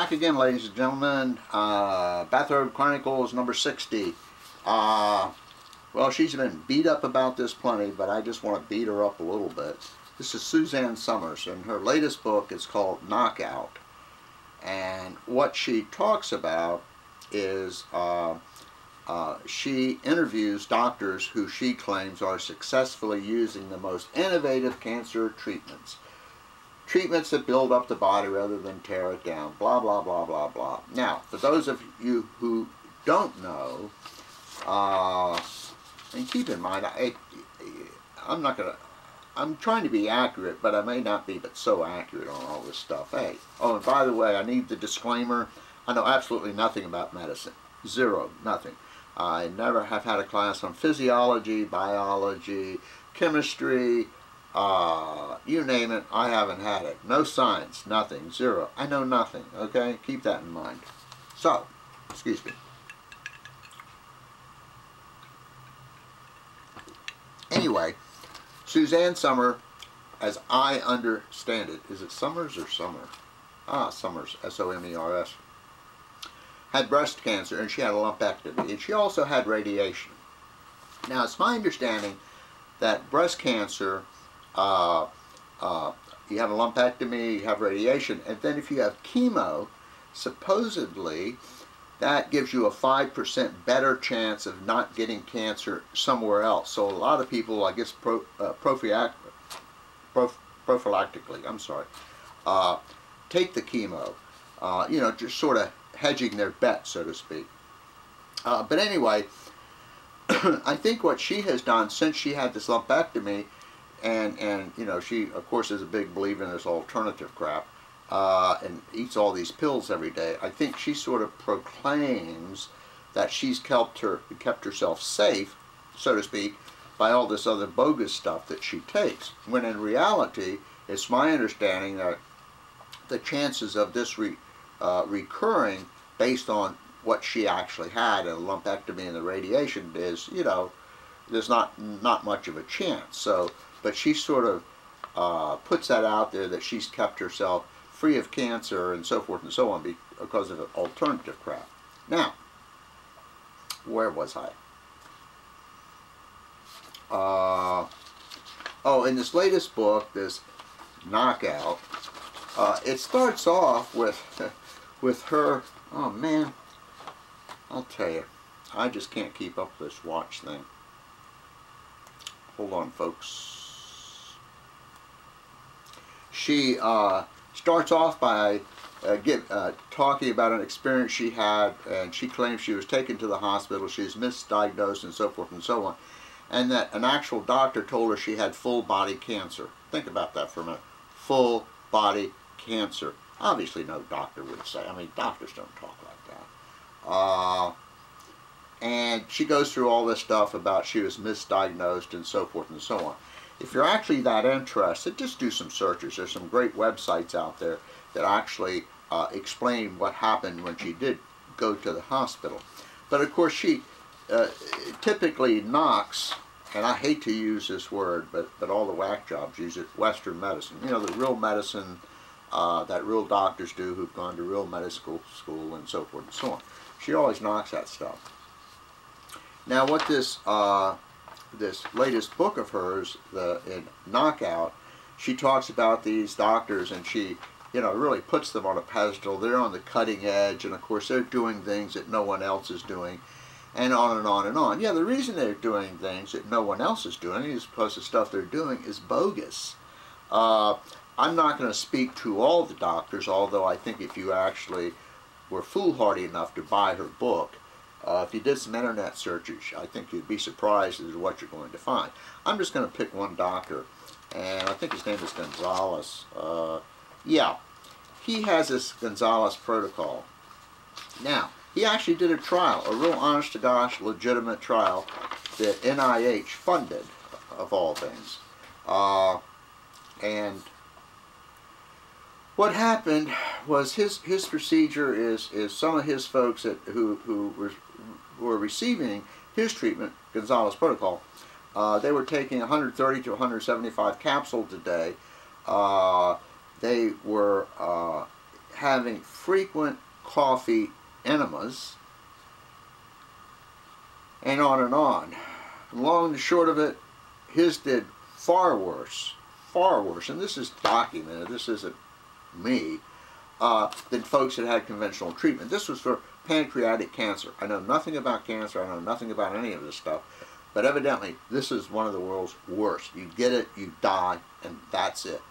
Back again, ladies and gentlemen. Bathrobe Chronicles number 60. Well, she's been beat up about this plenty, but I just want to beat her up a little bit. This is Suzanne Somers, and her latest book is called Knockout. And what she talks about is she interviews doctors who she claims are successfully using the most innovative cancer treatments. Treatments that build up the body rather than tear it down, blah, blah, blah, blah, blah. Now, for those of you who don't know, and keep in mind, I'm trying to be accurate, but I may not be but so accurate on all this stuff. Hey, oh, and by the way, I need the disclaimer. I know absolutely nothing about medicine. Zero, nothing. I never have had a class on physiology, biology, chemistry, you name it, I haven't had it. No science, nothing, zero. I know nothing, okay? Keep that in mind. So, excuse me. Anyway, Suzanne Somers, as I understand it, is it Somers or Summer? Somers, S-O-M-E-R-S, had breast cancer, and she had a lumpectomy, and she also had radiation. Now, it's my understanding that breast cancer, you have a lumpectomy, you have radiation, and then if you have chemo, supposedly that gives you a 5% better chance of not getting cancer somewhere else. So a lot of people, I guess, prophylactically, I'm sorry, take the chemo, you know, just sort of hedging their bet, so to speak. But anyway, I think what she has done since she had this lumpectomy, and you know, she of course is a big believer in this alternative crap, and eats all these pills every day. I think she sort of proclaims that she's kept herself safe, so to speak, by all this other bogus stuff that she takes. When in reality, it's my understanding that the chances of this recurring based on what she actually had, a lumpectomy and the radiation, is, you know, there's not much of a chance. So, but she sort of puts that out there that she's kept herself free of cancer and so forth and so on because of alternative crap. Now, where was I? Oh, in this latest book, this Knockout, it starts off with her. Oh man, I'll tell you, I just can't keep up with this watch thing. Hold on, folks. She starts off by talking about an experience she had, and she claims she was taken to the hospital, she was misdiagnosed and so forth and so on, and that an actual doctor told her she had full body cancer. Think about that for a minute. Full body cancer. Obviously no doctor would say. I mean, doctors don't talk like that. And she goes through all this stuff about she was misdiagnosed and so forth and so on. If you're actually that interested, just do some searches. There's some great websites out there that actually explain what happened when she did go to the hospital. But of course she typically knocks, and I hate to use this word, but all the whack jobs use it, Western medicine. You know, the real medicine that real doctors do who've gone to real medical school and so forth and so on. She always knocks that stuff. Now what this this latest book of hers, in Knockout, she talks about these doctors, and she, you know, really puts them on a pedestal. They're on the cutting edge, and of course they're doing things that no one else is doing, and on and on and on. Yeah, the reason they're doing things that no one else is doing is because the stuff they're doing is bogus. I'm not going to speak to all the doctors, although I think if you actually were foolhardy enough to buy her book, if you did some internet searches, I think you'd be surprised as to what you're going to find. I'm just going to pick one doctor, and I think his name is Gonzalez. Yeah, he has this Gonzalez protocol. Now, he actually did a trial, a real honest-to-gosh, legitimate trial that NIH funded, of all things. And what happened was his procedure is some of his folks who were receiving his treatment, Gonzalez protocol, they were taking 130 to 175 capsules a day. They were having frequent coffee enemas, and on and on. Long and short of it, his did far worse, and this is documented, this isn't me, than folks that had conventional treatment. This was for pancreatic cancer. I know nothing about cancer, I know nothing about any of this stuff, but evidently this is one of the world's worst. You get it, you die, and that's it.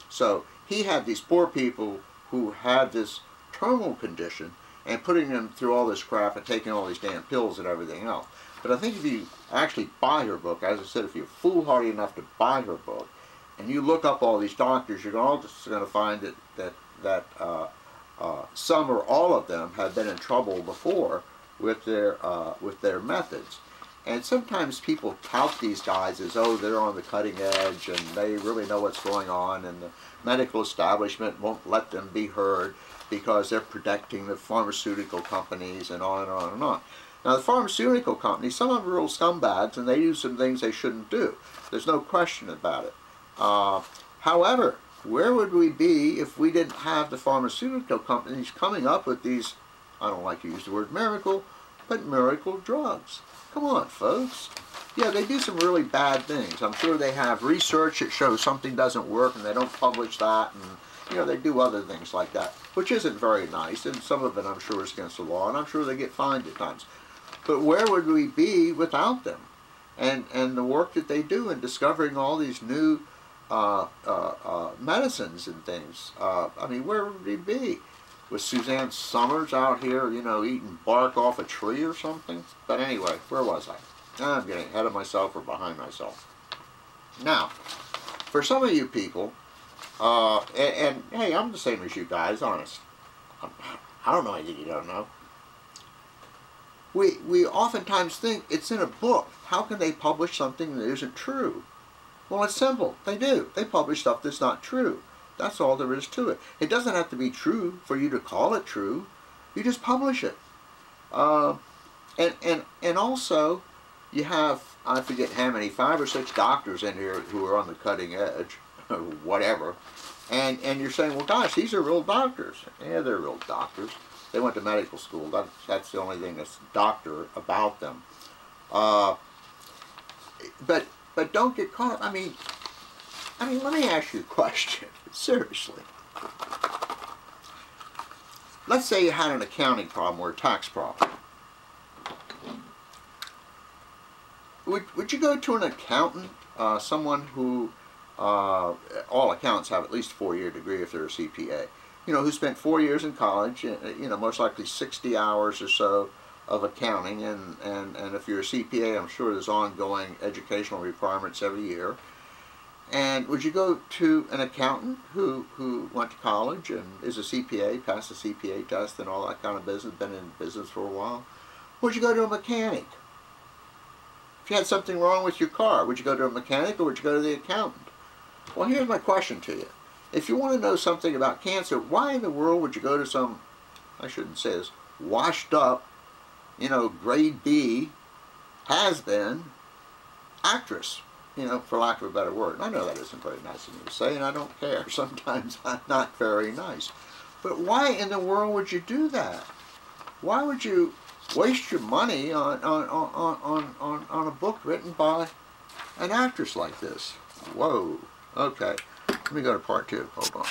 So he had these poor people who had this terminal condition and putting them through all this crap and taking all these damn pills and everything else. But I think if you actually buy her book, as I said, if you're foolhardy enough to buy her book, and you look up all these doctors, you're all just going to find that some or all of them have been in trouble before with their methods. And sometimes people tout these guys as, oh, they're on the cutting edge and they really know what's going on, and the medical establishment won't let them be heard because they're protecting the pharmaceutical companies, and on and on and on. Now the pharmaceutical companies, some of them are real scumbags and they do some things they shouldn't do. There's no question about it. However, where would we be if we didn't have the pharmaceutical companies coming up with these, I don't like to use the word miracle, but miracle drugs? Come on, folks. Yeah, they do some really bad things. I'm sure they have research that shows something doesn't work and they don't publish that, and you know, they do other things like that, which isn't very nice, and some of it I'm sure is against the law, and I'm sure they get fined at times. But where would we be without them? And the work that they do in discovering all these new medicines and things. I mean, where would we be? Was Suzanne Somers out here, you know, eating bark off a tree or something? But anyway, where was I? I'm getting ahead of myself or behind myself. Now, for some of you people, and hey, I'm the same as you guys, honest. I don't know anything you don't know. We oftentimes think it's in a book. How can they publish something that isn't true? Well, it's simple. They do. They publish stuff that's not true. That's all there is to it. It doesn't have to be true for you to call it true. You just publish it. And also, you have, I forget how many, 5 or 6 doctors in here who are on the cutting edge, or whatever. And you're saying, well, gosh, these are real doctors. Yeah, they're real doctors. They went to medical school. That's the only thing that's doctor about them. But don't get caught up. I mean, let me ask you a question. Seriously. Let's say you had an accounting problem or a tax problem. Would you go to an accountant, someone who, all accountants have at least a 4-year degree if they're a CPA, you know, who spent 4 years in college, you know, most likely 60 hours or so of accounting, and if you're a CPA, I'm sure there's ongoing educational requirements every year. And would you go to an accountant who went to college and is a CPA, passed the CPA test and all that kind of business, been in business for a while? Or would you go to a mechanic? If you had something wrong with your car, would you go to a mechanic or would you go to the accountant? Well, here's my question to you. If you want to know something about cancer, why in the world would you go to some, I shouldn't say this, washed up, you know, grade B, has-been actress, you know, for lack of a better word. And I know that isn't very nice of me to say, and I don't care. Sometimes I'm not very nice. But why in the world would you do that? Why would you waste your money on a book written by an actress like this? Whoa. Okay. Let me go to part 2. Hold on.